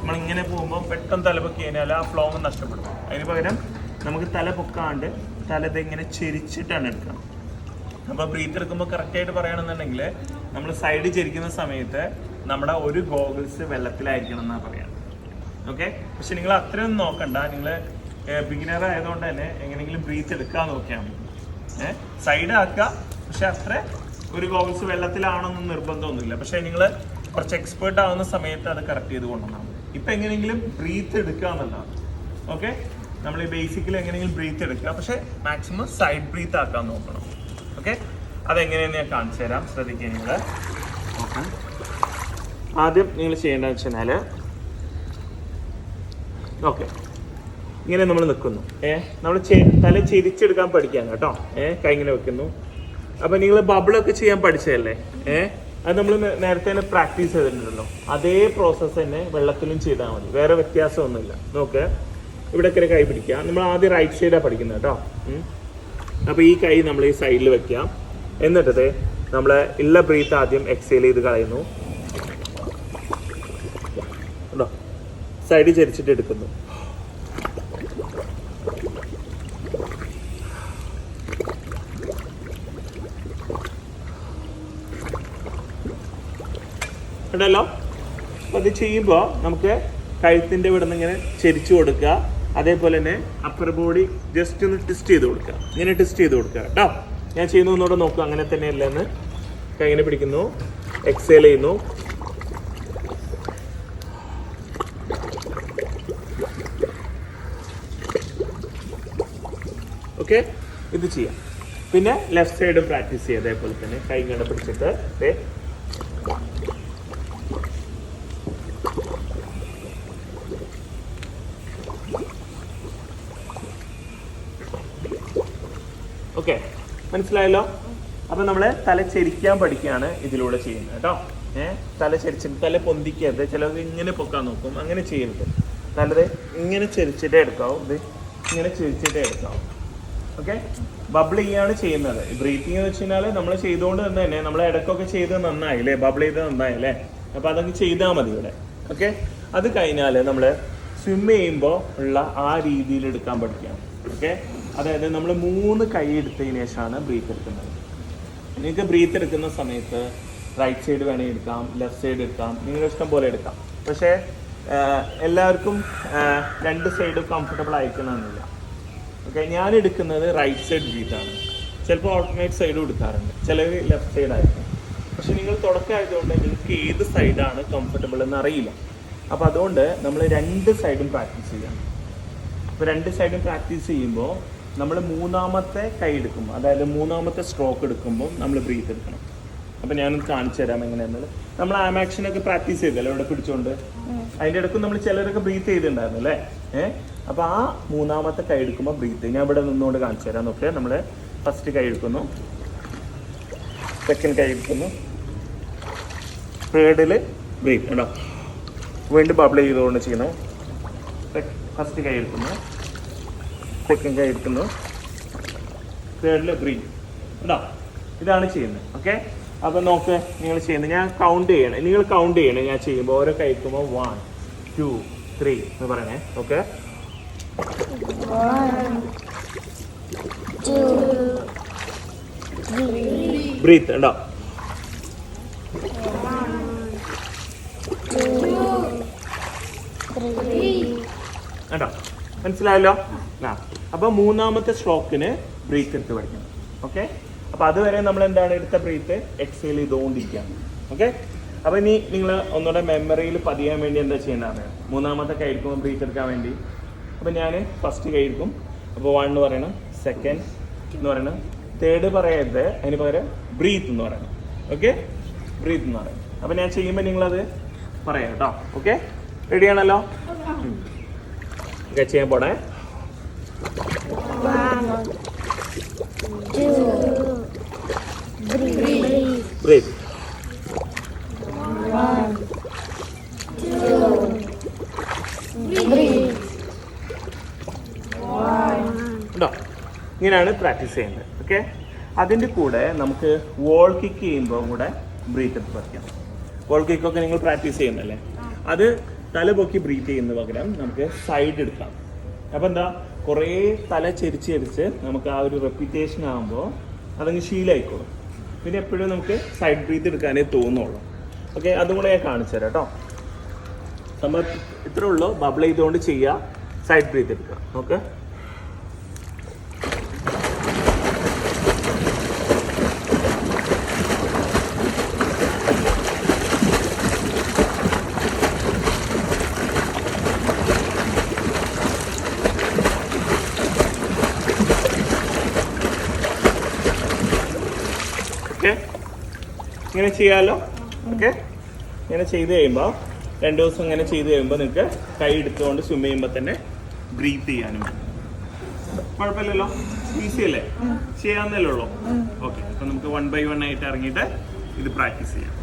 നമ്മളിങ്ങനെ പോകുമ്പോൾ പെട്ടെന്ന് തല പൊക്കി കഴിഞ്ഞാൽ ആ ഫ്ലോ നഷ്ടപ്പെടും. അതിന് പകരം നമുക്ക് തല പൊക്കാണ്ട് തല ഇതിങ്ങനെ ചെരിച്ചിട്ടാണ് എടുക്കണം. അപ്പോൾ ബ്രീത്ത് എടുക്കുമ്പോൾ കറക്റ്റായിട്ട് പറയുകയാണെന്നുണ്ടെങ്കിൽ നമ്മൾ സൈഡ് ചെരിക്കുന്ന സമയത്ത് നമ്മുടെ ഒരു ഗോഗിൾസ് വെള്ളത്തിലായിരിക്കണം എന്നാണ് പറയുന്നത്. ഓക്കെ, പക്ഷെ നിങ്ങൾ അത്രയൊന്നും നോക്കണ്ട. നിങ്ങൾ ബിഗിനർ ആയതുകൊണ്ട് തന്നെ എങ്ങനെയെങ്കിലും ബ്രീത്ത് എടുക്കാൻ നോക്കിയാൽ മതി. സൈഡ് ആക്കുക, പക്ഷെ അത്ര ഒരു ഗോഗിൾസ് വെള്ളത്തിലാണെന്ന് നിർബന്ധമൊന്നുമില്ല. പക്ഷെ നിങ്ങൾ കുറച്ച് എക്സ്പേർട്ട് ആവുന്ന സമയത്ത് അത് കറക്റ്റ് ചെയ്ത് കൊണ്ടുവന്നാൽ മതി. ഇപ്പം എങ്ങനെയെങ്കിലും ബ്രീത്ത് എടുക്കുക എന്നുള്ളതാണ്. ഓക്കെ, നമ്മൾ ഈ ബേസിക്കലി എങ്ങനെയെങ്കിലും ബ്രീത്ത് എടുക്കുക, പക്ഷെ മാക്സിമം സൈഡ് ബ്രീത്ത് ആക്കാൻ നോക്കണം. ഓക്കെ, അതെങ്ങനെയെന്ന് ഞാൻ കാണിച്ചു തരാം. ശ്രദ്ധിക്കുക നിങ്ങൾ. ഓക്കെ, ആദ്യം നിങ്ങൾ ചെയ്യേണ്ടതെന്ന് വെച്ച് കഴിഞ്ഞാൽ ഓക്കെ ഇങ്ങനെ നമ്മൾ നിൽക്കുന്നു. നമ്മൾ തല ചെരിച്ചെടുക്കാൻ പഠിക്കാൻ കേട്ടോ. കൈ ഇങ്ങനെ വെക്കുന്നു. അപ്പം നിങ്ങൾ ബബിളൊക്കെ ചെയ്യാൻ പഠിച്ചതല്ലേ? അത് നമ്മൾ നേരത്തെ തന്നെ പ്രാക്ടീസ് ചെയ്തിട്ടുണ്ടല്ലോ. അതേ പ്രോസസ്സ് തന്നെ വെള്ളത്തിലും ചെയ്താൽ മതി. വേറെ വ്യത്യാസമൊന്നുമില്ല. നോക്ക്, ഇവിടെയൊക്കെ കൈ പിടിക്കുക. നമ്മൾ ആദ്യം റൈറ്റ് സൈഡാണ് പഠിക്കുന്നത് കേട്ടോ. അപ്പോൾ ഈ കൈ നമ്മൾ ഈ സൈഡിൽ വെക്കാം. എന്നിട്ടത് നമ്മൾ ഉള്ള ബ്രീത്ത് ആദ്യം എക്സേൽ ചെയ്ത് കളയുന്നു കേട്ടോ. സൈഡ് ചരിച്ചിട്ട് എടുക്കുന്നു. ഉണ്ടല്ലോ. അപ്പോൾ അത് ചെയ്യുമ്പോൾ നമുക്ക് കഴുത്തിൻ്റെ ഇവിടെ നിന്ന് ഇങ്ങനെ ചെരിച്ചു കൊടുക്കുക. അതേപോലെ തന്നെ അപ്പർ ബോഡി ജസ്റ്റ് ഒന്ന് ട്വിസ്റ്റ് ചെയ്ത് കൊടുക്കുക. ഇങ്ങനെ ട്വിസ്റ്റ് ചെയ്ത് കൊടുക്കുക കേട്ടോ. ഞാൻ ചെയ്യുന്ന ഒന്നുകൂടെ നോക്കുക. അങ്ങനെ തന്നെയല്ല എന്ന് കൈ ഇങ്ങനെ പിടിക്കുന്നു, എക്സേൽ ചെയ്യുന്നു. ഓക്കെ, ഇത് ചെയ്യാം. പിന്നെ ലെഫ്റ്റ് സൈഡും പ്രാക്ടീസ് ചെയ്യുക. അതേപോലെ തന്നെ കൈ ഇങ്ങനെ പിടിച്ചിട്ട് ഓക്കെ, മനസ്സിലായല്ലോ. അപ്പം നമ്മൾ തല ചെരിക്കാൻ പഠിക്കുകയാണ് ഇതിലൂടെ ചെയ്യുന്നത് കേട്ടോ. തല ചെരിച്ചിട്ട് തല പൊന്തിക്കരുത്. ചിലത് ഇങ്ങനെ പൊക്കാൻ നോക്കും. അങ്ങനെ ചെയ്യരുത്. തലത് ഇങ്ങനെ ചെരിച്ചിട്ടേ എടുക്കാവും. ഇത് ഇങ്ങനെ ചെരിച്ചിട്ടേ എടുക്കാവും. ഓക്കെ, ബബിൾ ചെയ്യാണ് ചെയ്യുന്നത്. ബ്രീത്തിങ് എന്ന് വെച്ച് കഴിഞ്ഞാൽ നമ്മൾ ചെയ്തുകൊണ്ട് തന്നെ നമ്മൾ ഇടയ്ക്കൊക്കെ ചെയ്ത് നന്നായി അല്ലേ, ബബിൾ ചെയ്ത് നന്നായി അല്ലേ. അപ്പോൾ അതൊക്കെ ചെയ്താൽ മതി ഇവിടെ. ഓക്കെ, അത് കഴിഞ്ഞാൽ നമ്മൾ സ്വിം ചെയ്യുമ്പോൾ ഉള്ള ആ രീതിയിൽ എടുക്കാൻ പഠിക്കാം. ഓക്കെ, അതായത് നമ്മൾ 3 കൈ എടുത്തതിന് ശേഷമാണ് ബ്രീത്ത് എടുക്കുന്നത്. നിങ്ങൾക്ക് ബ്രീത്ത് എടുക്കുന്ന സമയത്ത് റൈറ്റ് സൈഡ് വേണമെങ്കിൽ എടുക്കാം, ലെഫ്റ്റ് സൈഡ് എടുക്കാം, നിങ്ങളുടെ ഇഷ്ടം പോലെ എടുക്കാം. പക്ഷേ എല്ലാവർക്കും 2 സൈഡും കംഫർട്ടബിൾ ആയിരിക്കണമെന്നില്ല. ഓക്കെ, ഞാൻ എടുക്കുന്നത് റൈറ്റ് സൈഡ് ബ്രീത്താണ്. ചിലപ്പോൾ ഓൾട്ടർനേറ്റ് സൈഡും എടുക്കാറുണ്ട്, ചിലർ ലെഫ്റ്റ് സൈഡ് ആയിരിക്കും. പക്ഷെ നിങ്ങൾ തുടക്കമായതുകൊണ്ട് നിങ്ങൾക്ക് ഏത് സൈഡാണ് കംഫർട്ടബിൾ എന്ന് അറിയില്ല. അപ്പോൾ അതുകൊണ്ട് നമ്മൾ 2 സൈഡും പ്രാക്ടീസ് ചെയ്യാം. അപ്പോൾ 2 സൈഡും പ്രാക്ടീസ് ചെയ്യുമ്പോൾ നമ്മൾ 3ാമത്തെ കൈ എടുക്കുമ്പോൾ, അതായത് 3ാമത്തെ സ്ട്രോക്ക് എടുക്കുമ്പോൾ നമ്മൾ ബ്രീത്ത് എടുക്കണം. അപ്പോൾ ഞാനൊന്ന് കാണിച്ചു തരാം എങ്ങനെയാണെന്നുള്ളത്. നമ്മൾ ആം ആക്ഷനൊക്കെ പ്രാക്ടീസ് ചെയ്തല്ലോ ഇവിടെ പിടിച്ചുകൊണ്ട്. അതിൻ്റെ ഇടയ്ക്ക് നമ്മൾ ചിലരൊക്കെ ബ്രീത്ത് ചെയ്തിട്ടുണ്ടായിരുന്നു അല്ലേ. അപ്പോൾ ആ 3ാമത്തെ കൈ എടുക്കുമ്പോൾ ബ്രീത്ത് ഞാൻ ഇവിടെ നിന്നുകൊണ്ട് കാണിച്ചു തരാം. നോക്കുക, നമ്മൾ ഫസ്റ്റ് കൈ എടുക്കുന്നു, സെക്കൻഡ് കൈ എടുക്കുന്നു, തേർഡിൽ ബ്രീത്ത് കേട്ടോ. വീണ്ടും ബബിൾ ചെയ്തുകൊണ്ട് ചെയ്യണം. ഫസ്റ്റ് കൈ എടുക്കുന്നു, സെക്കൻഡ് കൈ എടുക്കുന്നു, തേർഡിൽ ബ്രീത്ത് കേട്ടോ. ഇതാണ് ചെയ്യുന്നത്. ഓക്കെ, അപ്പോൾ നോക്ക് നിങ്ങൾ ചെയ്യുന്നത്. ഞാൻ കൗണ്ട് ചെയ്യണം, നിങ്ങൾ കൗണ്ട് ചെയ്യണം. ഞാൻ ചെയ്യുമ്പോൾ ഓരോ കഴിക്കുമ്പോൾ 1 2 3 എന്ന് പറയണേ. ഓക്കെ, 1 2 3 ബ്രീത്ത് ഉണ്ടോ. 1 2 3 കേട്ടോ, മനസ്സിലായല്ലോ. അപ്പോൾ 3ാമത്തെ സ്ട്രോക്കിന് ബ്രീത്ത് എടുത്ത് പഠിക്കണം. ഓക്കെ, അപ്പോൾ അതുവരെ നമ്മൾ എന്താണ് എടുത്ത ബ്രീത്ത് എക്സേൽ ചെയ്തുകൊണ്ടിരിക്കുകയാണ്. ഓക്കെ, അപ്പോൾ ഇനി നിങ്ങൾ ഒന്നുകൂടെ മെമ്മറിയിൽ പതിയാൻ വേണ്ടി എന്താ ചെയ്യേണ്ടതാണ്, 3ാമത്തെ കൈ എടുക്കുമ്പോൾ ബ്രീത്ത് എടുക്കാൻ വേണ്ടി. അപ്പോൾ ഞാൻ ഫസ്റ്റ് കൈ എടുക്കും. അപ്പോൾ 1 എന്ന് പറയണം, സെക്കൻഡ് എന്ന് പറയണം, തേർഡ് പറയരുത്, അതിന് പകരം ബ്രീത്ത് എന്ന് പറയണം. ഓക്കെ, ബ്രീത്ത് എന്ന് പറയണം. അപ്പോൾ ഞാൻ ചെയ്യുമ്പോൾ നിങ്ങളത് പറയാം കേട്ടോ. ഓക്കെ, റെഡിയാണല്ലോ. ഓക്കെ, ചെയ്യാൻ പോണേ. 1 2 3 ബ്രീത്ത്. 1 2 3 ഉണ്ടോ. ഇങ്ങനെയാണ് പ്രാക്ടീസ് ചെയ്യുന്നത്. ഓക്കെ, അതിൻ്റെ കൂടെ നമുക്ക് വോൾ കിക്ക് ചെയ്യുമ്പോൾ കൂടെ ബ്രീത്ത് എടുത്ത് പഠിക്കാം. വോൾ കിക്കൊക്കെ നിങ്ങൾ പ്രാക്ടീസ് ചെയ്യുന്നല്ലേ. അത് തല പൊക്കി ബ്രീത്ത് ചെയ്യുന്ന പകരം നമുക്ക് സൈഡ് എടുക്കാം. അപ്പം എന്താ, കുറേ തല ചെരിച്ച് നമുക്ക് ആ ഒരു റെപ്യൂട്ടേഷൻ ആകുമ്പോൾ അതങ്ങ് ശീലമായിക്കോളും. പിന്നെ എപ്പോഴും നമുക്ക് സൈഡ് ബ്രീത്ത് എടുക്കാനേ തോന്നുള്ളൂ. ഓക്കെ, അതും കൂടെ ഞാൻ കാണിച്ചു തരാം കേട്ടോ. നമ്മൾ ഇത്രേ ഉള്ളൂ, ബബിൾ ചെയ്തുകൊണ്ട് ചെയ്യുക, സൈഡ് ബ്രീത്ത് എടുക്കുക. ഓക്കെ, ഇങ്ങനെ ചെയ്യാമല്ലോ. ഓക്കെ, ഇങ്ങനെ ചെയ്ത് കഴിയുമ്പോൾ 2 ദിവസം ഇങ്ങനെ ചെയ്ത് കഴിയുമ്പോൾ നിങ്ങൾക്ക് കൈ എടുത്തുകൊണ്ട് സ്വിം ചെയ്യുമ്പോൾ തന്നെ ബ്രീത്ത് ചെയ്യാനും കുഴപ്പമില്ലല്ലോ. ഈസി അല്ലേ, ചെയ്യാവുന്നല്ലേ ഉള്ളൂ. ഓക്കെ, അപ്പം നമുക്ക് 1 by 1 ആയിട്ട് ഇറങ്ങിയിട്ട് ഇത് പ്രാക്ടീസ് ചെയ്യാം.